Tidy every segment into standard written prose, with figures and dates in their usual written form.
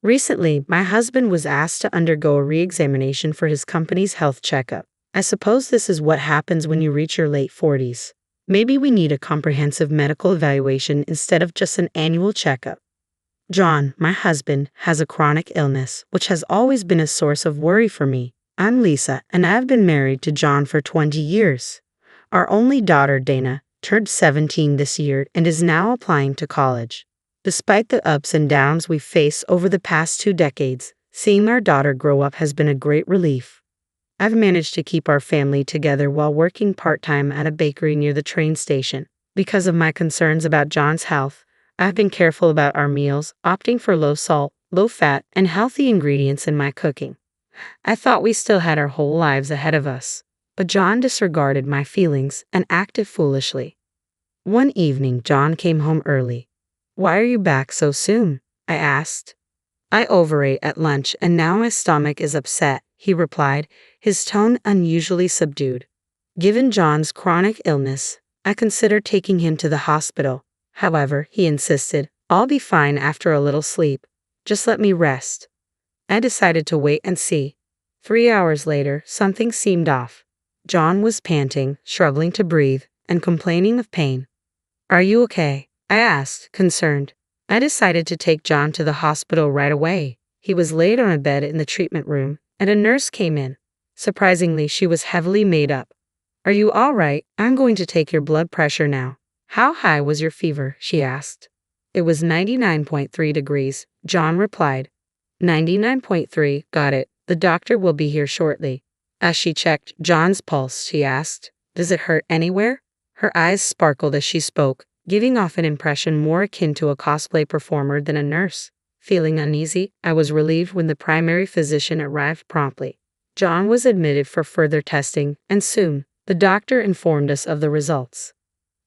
Recently, my husband was asked to undergo a re-examination for his company's health checkup. I suppose this is what happens when you reach your late 40s. Maybe we need a comprehensive medical evaluation instead of just an annual checkup. John, my husband, has a chronic illness, which has always been a source of worry for me. I'm Lisa, and I've been married to John for 20 years. Our only daughter, Dana, turned 17 this year and is now applying to college. Despite the ups and downs we've faced over the past 2 decades, seeing our daughter grow up has been a great relief. I've managed to keep our family together while working part-time at a bakery near the train station. Because of my concerns about John's health, I've been careful about our meals, opting for low salt, low fat, and healthy ingredients in my cooking. I thought we still had our whole lives ahead of us, but John disregarded my feelings and acted foolishly. One evening, John came home early. "Why are you back so soon?" I asked. "I overate at lunch and now my stomach is upset," he replied, his tone unusually subdued. Given John's chronic illness, I considered taking him to the hospital. However, he insisted, "I'll be fine after a little sleep. Just let me rest." I decided to wait and see. 3 hours later, something seemed off. John was panting, struggling to breathe, and complaining of pain. "Are you okay?" I asked, concerned. I decided to take John to the hospital right away. He was laid on a bed in the treatment room, and a nurse came in. Surprisingly, she was heavily made up. "Are you all right? I'm going to take your blood pressure now." "How high was your fever?" she asked. "It was 99.3 degrees, John replied. 99.3, got it. The doctor will be here shortly." As she checked John's pulse, she asked, "Does it hurt anywhere?" Her eyes sparkled as she spoke, giving off an impression more akin to a cosplay performer than a nurse. Feeling uneasy, I was relieved when the primary physician arrived promptly. John was admitted for further testing, and soon, the doctor informed us of the results.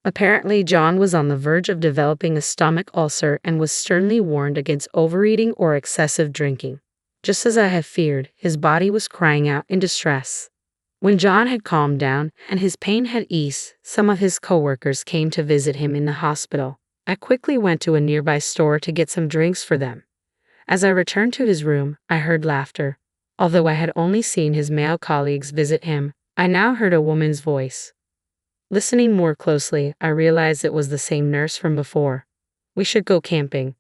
Apparently, John was on the verge of developing a stomach ulcer and was sternly warned against overeating or excessive drinking. Just as I had feared, his body was crying out in distress. When John had calmed down and his pain had eased, some of his coworkers came to visit him in the hospital. I quickly went to a nearby store to get some drinks for them. As I returned to his room, I heard laughter. Although I had only seen his male colleagues visit him, I now heard a woman's voice. Listening more closely, I realized it was the same nurse from before. "We should go camping.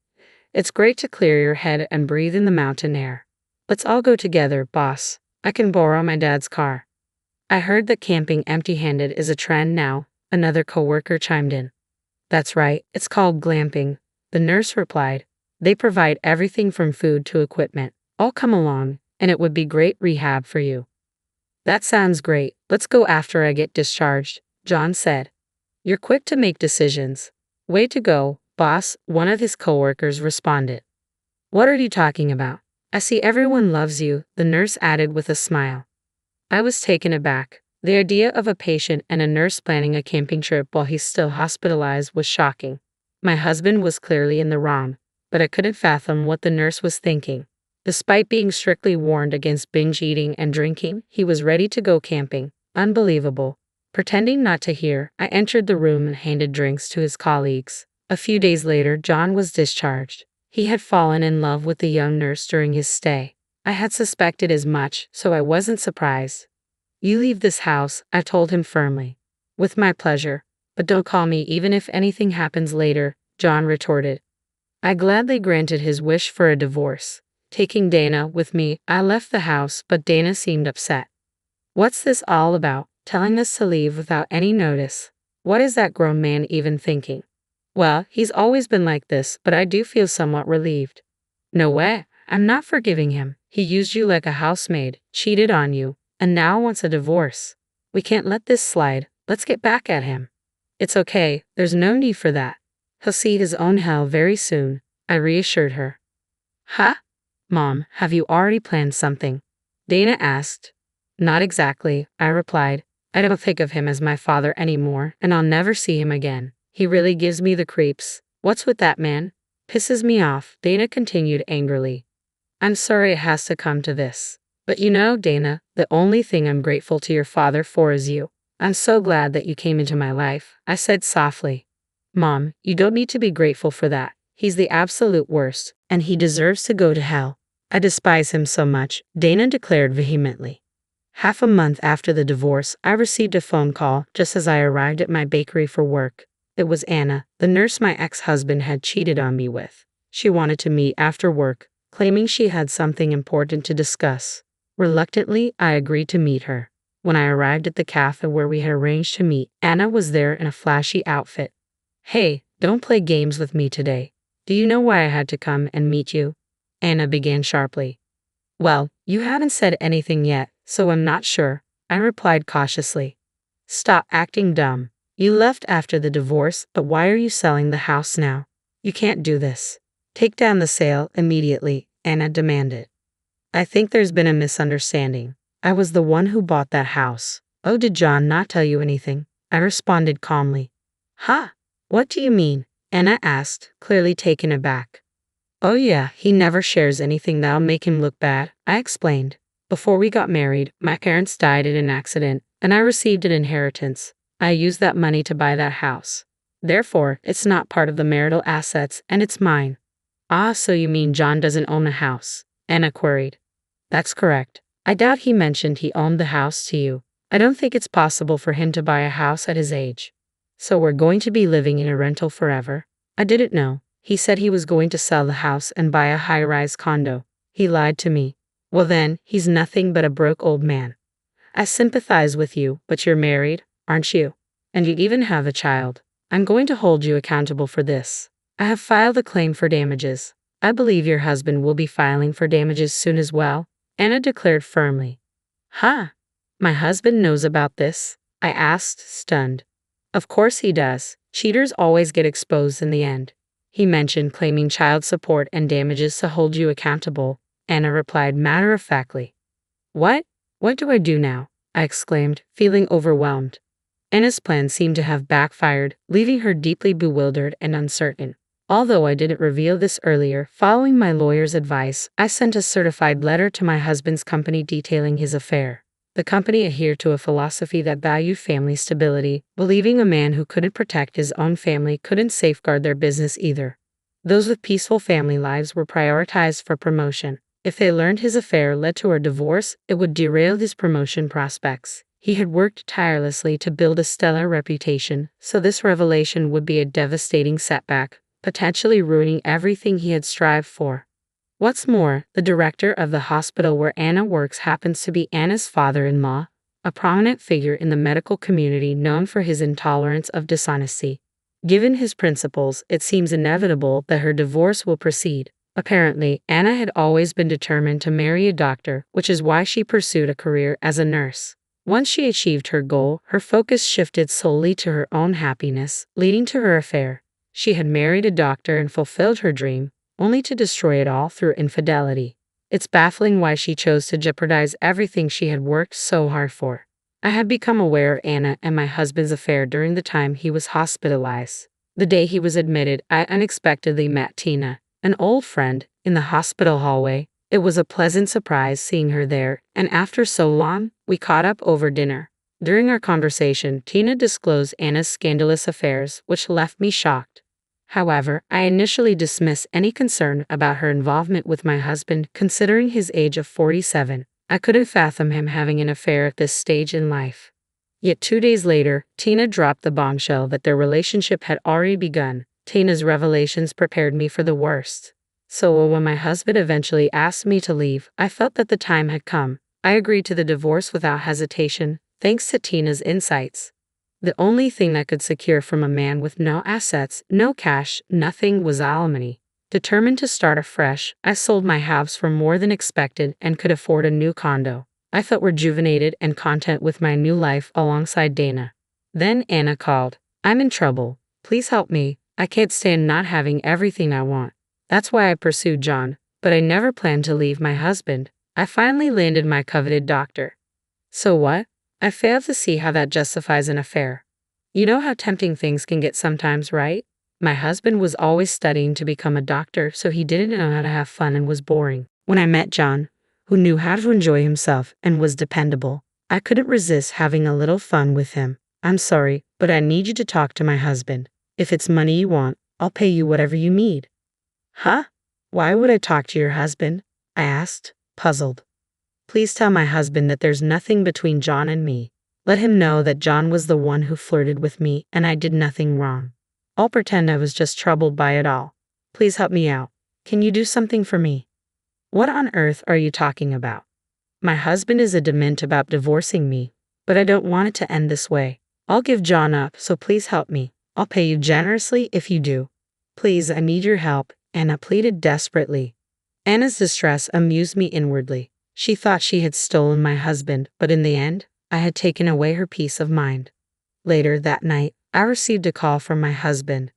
It's great to clear your head and breathe in the mountain air." "Let's all go together, boss. I can borrow my dad's car." I heard that camping empty-handed is a trend now, another coworker chimed in. "That's right, it's called glamping," the nurse replied. "They provide everything from food to equipment. I'll come along, and it would be great rehab for you." "That sounds great. Let's go after I get discharged," John said. "You're quick to make decisions." "Way to go, boss," one of his coworkers responded. "What are you talking about? I see everyone loves you," the nurse added with a smile. I was taken aback. The idea of a patient and a nurse planning a camping trip while he's still hospitalized was shocking. My husband was clearly in the wrong, but I couldn't fathom what the nurse was thinking. Despite being strictly warned against binge eating and drinking, he was ready to go camping. Unbelievable. Pretending not to hear, I entered the room and handed drinks to his colleagues. A few days later, John was discharged. He had fallen in love with the young nurse during his stay. I had suspected as much, so I wasn't surprised. "You leave this house," I told him firmly. "With my pleasure. But don't call me even if anything happens later," John retorted. I gladly granted his wish for a divorce. Taking Dana with me, I left the house, but Dana seemed upset. "What's this all about, telling us to leave without any notice? What is that grown man even thinking?" "Well, he's always been like this, but I do feel somewhat relieved." "No way. I'm not forgiving him. He used you like a housemaid, cheated on you, and now wants a divorce. We can't let this slide. Let's get back at him." "It's okay. There's no need for that. He'll see his own hell very soon," I reassured her. "Huh? Mom, have you already planned something?" Dana asked. "Not exactly," I replied. "I don't think of him as my father anymore, and I'll never see him again. He really gives me the creeps. What's with that man? Pisses me off," Dana continued angrily. "I'm sorry it has to come to this. But you know, Dana, the only thing I'm grateful to your father for is you. I'm so glad that you came into my life," I said softly. "Mom, you don't need to be grateful for that. He's the absolute worst, and he deserves to go to hell. I despise him so much, Dana declared vehemently. Half a month after the divorce, I received a phone call just as I arrived at my bakery for work. It was Anna, the nurse my ex-husband had cheated on me with. She wanted to meet after work, claiming she had something important to discuss. Reluctantly, I agreed to meet her. When I arrived at the cafe where we had arranged to meet, Anna was there in a flashy outfit. "Hey, don't play games with me today. Do you know why I had to come and meet you?" Anna began sharply. "Well, you haven't said anything yet, so I'm not sure," I replied cautiously. "Stop acting dumb. You left after the divorce, but why are you selling the house now? You can't do this. Take down the sale immediately," Anna demanded. "I think there's been a misunderstanding. I was the one who bought that house." "Oh, did John not tell you anything?" I responded calmly. "Huh? What do you mean?" Anna asked, clearly taken aback. "Oh yeah, he never shares anything that'll make him look bad," I explained. "Before we got married, my parents died in an accident, and I received an inheritance. I used that money to buy that house. Therefore, it's not part of the marital assets, and it's mine." "Ah, so you mean John doesn't own a house?" Anna queried. "That's correct. I doubt he mentioned he owned the house to you. I don't think it's possible for him to buy a house at his age. So we're going to be living in a rental forever?" I didn't know. He said he was going to sell the house and buy a high-rise condo. He lied to me. Well then, he's nothing but a broke old man. I sympathize with you, but you're married, aren't you? And you even have a child. I'm going to hold you accountable for this. I have filed a claim for damages. I believe your husband will be filing for damages soon as well," Anna declared firmly. "Huh? My husband knows about this?" I asked, stunned. "Of course he does. Cheaters always get exposed in the end. He mentioned claiming child support and damages to hold you accountable," Anna replied matter-of-factly. "What? What do I do now?" I exclaimed, feeling overwhelmed. Anna's plan seemed to have backfired, leaving her deeply bewildered and uncertain. Although I didn't reveal this earlier, following my lawyer's advice, I sent a certified letter to my husband's company detailing his affair. The company adhered to a philosophy that valued family stability, believing a man who couldn't protect his own family couldn't safeguard their business either. Those with peaceful family lives were prioritized for promotion. If they learned his affair led to a divorce, it would derail his promotion prospects. He had worked tirelessly to build a stellar reputation, so this revelation would be a devastating setback, potentially ruining everything he had strived for. What's more, the director of the hospital where Anna works happens to be Anna's father-in-law, a prominent figure in the medical community known for his intolerance of dishonesty. Given his principles, it seems inevitable that her divorce will proceed. Apparently, Anna had always been determined to marry a doctor, which is why she pursued a career as a nurse. Once she achieved her goal, her focus shifted solely to her own happiness, leading to her affair. She had married a doctor and fulfilled her dream, only to destroy it all through infidelity. It's baffling why she chose to jeopardize everything she had worked so hard for. I had become aware of Anna and my husband's affair during the time he was hospitalized. The day he was admitted, I unexpectedly met Tina, an old friend, in the hospital hallway. It was a pleasant surprise seeing her there, and after so long, we caught up over dinner. During our conversation, Tina disclosed Anna's scandalous affairs, which left me shocked. However, I initially dismissed any concern about her involvement with my husband, considering his age of 47. I couldn't fathom him having an affair at this stage in life. Yet 2 days later, Tina dropped the bombshell that their relationship had already begun. Tina's revelations prepared me for the worst. So when my husband eventually asked me to leave, I felt that the time had come. I agreed to the divorce without hesitation, thanks to Tina's insights. The only thing that could secure from a man with no assets, no cash, nothing was alimony. Determined to start afresh, I sold my house for more than expected and could afford a new condo. I felt rejuvenated and content with my new life alongside Dana. Then Anna called. "I'm in trouble. Please help me. I can't stand not having everything I want." That's why I pursued John, but I never planned to leave my husband. I finally landed my coveted doctor. So what? I fail to see how that justifies an affair. You know how tempting things can get sometimes, right? My husband was always studying to become a doctor, so he didn't know how to have fun and was boring. When I met John, who knew how to enjoy himself and was dependable, I couldn't resist having a little fun with him. "I'm sorry, but I need you to talk to my husband. If it's money you want, I'll pay you whatever you need." Huh? Why would I talk to your husband? I asked, puzzled. Please tell my husband that there's nothing between John and me. Let him know that John was the one who flirted with me and I did nothing wrong. I'll pretend I was just troubled by it all. Please help me out. Can you do something for me? What on earth are you talking about? My husband is adamant about divorcing me, but I don't want it to end this way. I'll give John up, so please help me. I'll pay you generously if you do. Please, I need your help, Anna pleaded desperately. Anna's distress amused me inwardly. She thought she had stolen my husband, but in the end, I had taken away her peace of mind. Later that night, I received a call from my husband.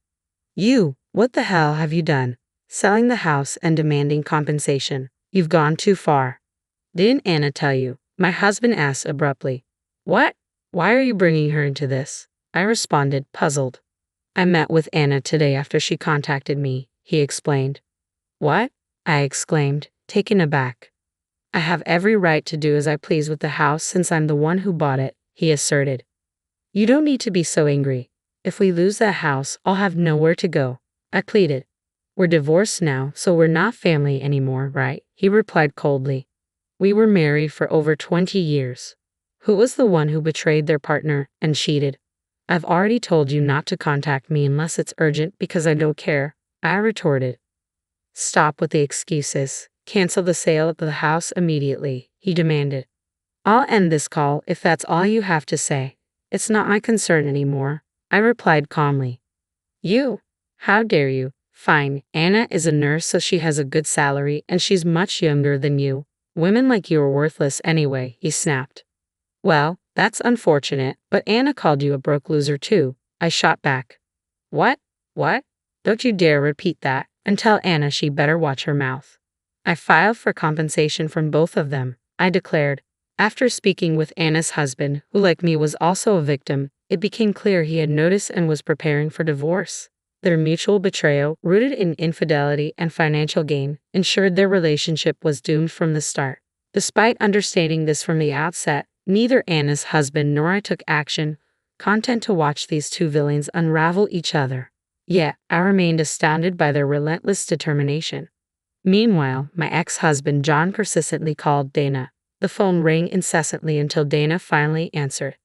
You, what the hell have you done? Selling the house and demanding compensation. You've gone too far. Didn't Anna tell you? My husband asked abruptly. What? Why are you bringing her into this? I responded, puzzled. I met with Anna today after she contacted me, he explained. What? I exclaimed, taken aback. I have every right to do as I please with the house since I'm the one who bought it, he asserted. You don't need to be so angry. If we lose that house, I'll have nowhere to go, I pleaded. We're divorced now, so we're not family anymore, right? He replied coldly. We were married for over 20 years. Who was the one who betrayed their partner and cheated? I've already told you not to contact me unless it's urgent because I don't care, I retorted. Stop with the excuses. Cancel the sale of the house immediately, he demanded. I'll end this call if that's all you have to say. It's not my concern anymore, I replied calmly. You? How dare you? Fine, Anna is a nurse so she has a good salary and she's much younger than you. Women like you are worthless anyway, he snapped. Well, that's unfortunate, but Anna called you a broke loser too, I shot back. What? What? Don't you dare repeat that, and tell Anna she better watch her mouth. I filed for compensation from both of them, I declared. After speaking with Anna's husband, who like me was also a victim, it became clear he had noticed and was preparing for divorce. Their mutual betrayal, rooted in infidelity and financial gain, ensured their relationship was doomed from the start. Despite understanding this from the outset, neither Anna's husband nor I took action, content to watch these two villains unravel each other. Yet, I remained astounded by their relentless determination. Meanwhile, my ex-husband John persistently called Dana. The phone rang incessantly until Dana finally answered.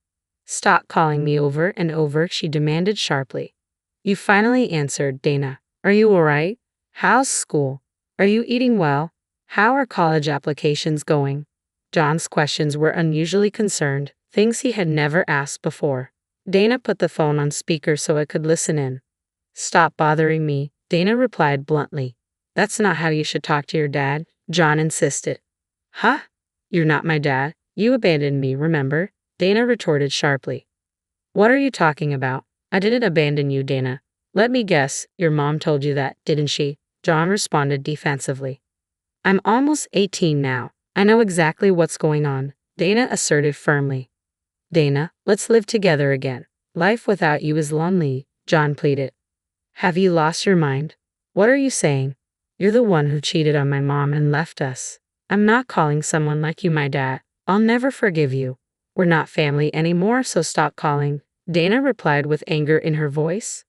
Stop calling me over and over, she demanded sharply. You finally answered, Dana. Are you all right? How's school? Are you eating well? How are college applications going? John's questions were unusually concerned, things he had never asked before. Dana put the phone on speaker so I could listen in. Stop bothering me, Dana replied bluntly. That's not how you should talk to your dad, John insisted. Huh? You're not my dad. You abandoned me, remember? Dana retorted sharply. What are you talking about? I didn't abandon you, Dana. Let me guess, your mom told you that, didn't she? John responded defensively. I'm almost 18 now. I know exactly what's going on, Dana asserted firmly. Dana, let's live together again. Life without you is lonely, John pleaded. Have you lost your mind? What are you saying? You're the one who cheated on my mom and left us. I'm not calling someone like you my dad. I'll never forgive you. We're not family anymore, so stop calling, Dana replied with anger in her voice.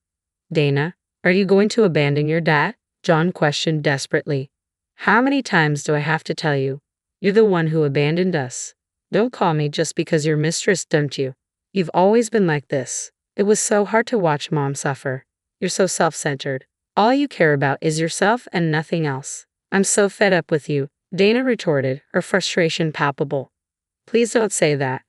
Dana, are you going to abandon your dad? John questioned desperately. How many times do I have to tell you? You're the one who abandoned us. Don't call me just because your mistress dumped you. You've always been like this. It was so hard to watch Mom suffer. You're so self-centered. All you care about is yourself and nothing else. I'm so fed up with you, Dana retorted, her frustration palpable. Please don't say that.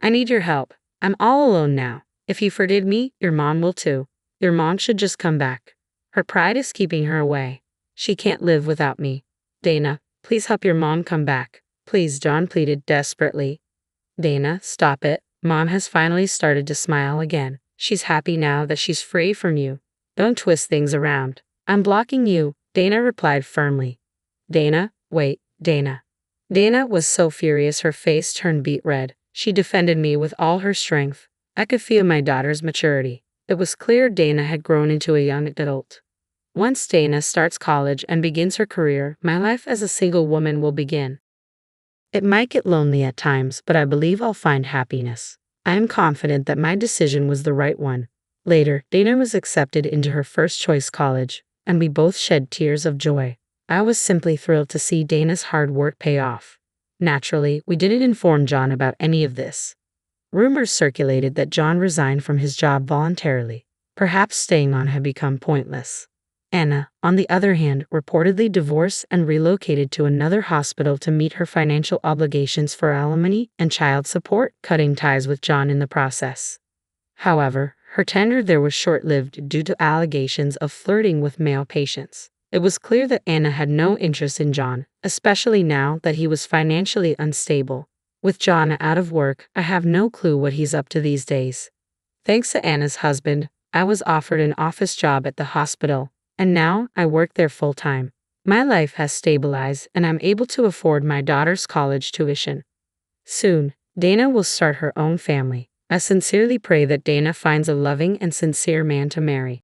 I need your help. I'm all alone now. If you forgive me, your mom will too. Your mom should just come back. Her pride is keeping her away. She can't live without me. Dana, please help your mom come back. Please, John pleaded desperately. Dana, stop it. Mom has finally started to smile again. She's happy now that she's free from you. Don't twist things around. I'm blocking you, Dana replied firmly. Dana, wait, Dana. Dana was so furious her face turned beet red. She defended me with all her strength. I could feel my daughter's maturity. It was clear Dana had grown into a young adult. Once Dana starts college and begins her career, my life as a single woman will begin. It might get lonely at times, but I believe I'll find happiness. I am confident that my decision was the right one. Later, Dana was accepted into her first choice college. and we both shed tears of joy. I was simply thrilled to see Dana's hard work pay off. Naturally, we didn't inform John about any of this. Rumors circulated that John resigned from his job voluntarily. Perhaps staying on had become pointless. Anna, on the other hand, reportedly divorced and relocated to another hospital to meet her financial obligations for alimony and child support, cutting ties with John in the process. However, her tenure there was short-lived due to allegations of flirting with male patients. It was clear that Anna had no interest in John, especially now that he was financially unstable. With John out of work, I have no clue what he's up to these days. Thanks to Anna's husband, I was offered an office job at the hospital, and now I work there full-time. My life has stabilized and I'm able to afford my daughter's college tuition. Soon, Dana will start her own family. I sincerely pray that Dana finds a loving and sincere man to marry.